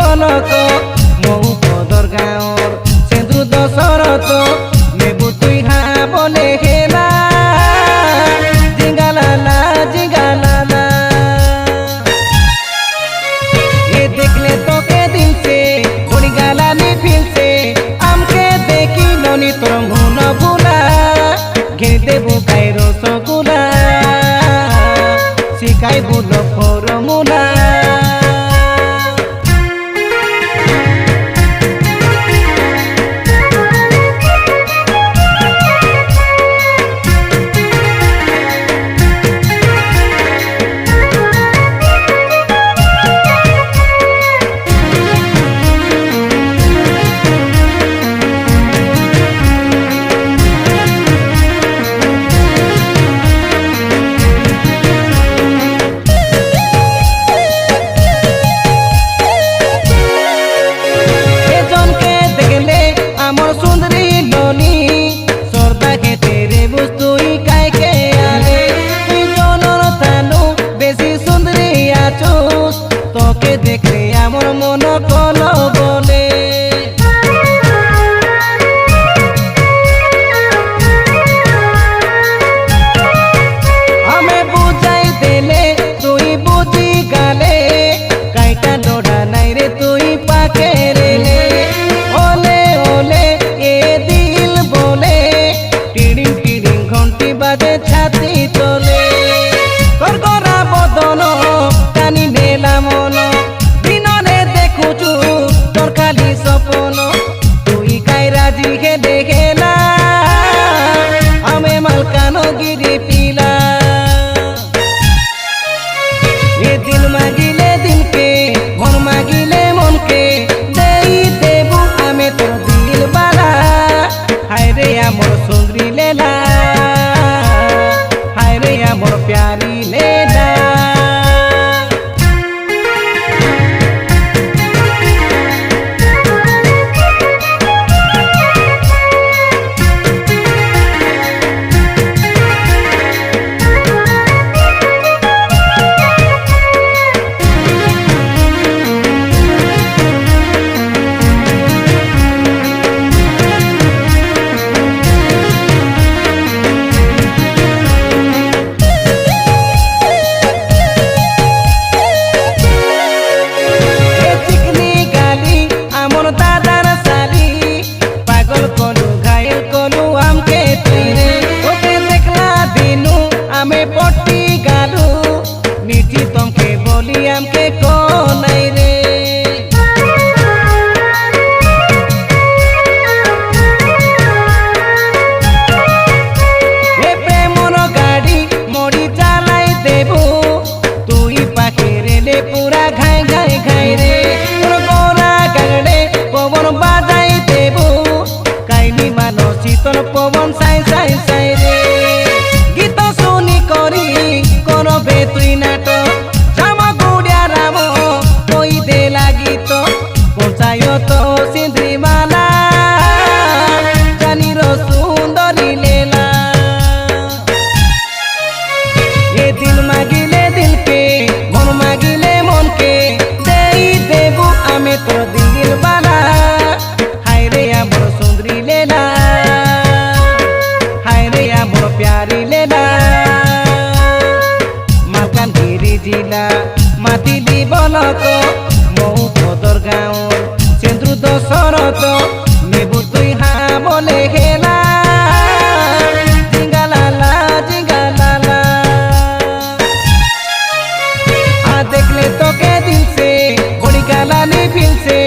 বলত মৌ পদর গাঁৱৰ সেন্দুর দশরথ নেবু তুই হা বলে হেলা জিঙ্গালালা জিঙ্গালালা ये देखले तो के दिल से उड़ी गालानी फिल से আমকে দেখি ননি তোর মন ভুলা ঘিরে দেবো কাইরো সগুলা শিখাইবো ফরমুলা তোকে দেখলে আমার মন কল বলে আমি বুঝাই দিলে তুই বুঝি গালে কাইটা লোড়া নাই রে তুই পাকে রেলে ওলে ওলে এ দিল বলে টিড়িং টিড়িং ঘন্টি বাজে ছাতি তোলে তোর গরা বদন টানি নেলা মন দিননে দেখুছু তোর খালি সপন তুই কাইরা জিঘে দেখেলা আমি মালকানো গিরি পিলা এ দিল মাগিলে দিলকে মন মাগিলে মনকে দেই দেবু আমি তোর দিল বালা হায় রে আমার সুন্দরী লেলা হায় রে আমার প্যারি লেলা আমকে কোনাই রে এ প্রেমর গাড়ি মরি চালাই দেবো তুই পাখি রেলে পুরা ঘাই ঘাই ঘাই রে তোর গোরা গাড়ে পবন বাজাই দেবো কাইনি মানসি তোর পবন সাই সাই সাই রে গীত শুনি করি করবে তুই নাটক পঞ্চায়ত সিন্দ্রিমালা জানির সুন্দরী লেলা এ দিল মাগিলে দিলকে মন মাগিলে মনকে দেই দেবু আমি তোর দিল বালা হায় রে আমার সুন্দরী লেলা হায় রে আমার প্যারি লেলা মালকানগিরি জিলা মাতিলি বলত মৌ পদর গাঁৱৰ সেন্দুর দশরথ নেবু তুই হা বলে হেলা জিঙ্গালালা জিঙ্গালালা देखले तो के दिल से बड़ी गालानी फिल से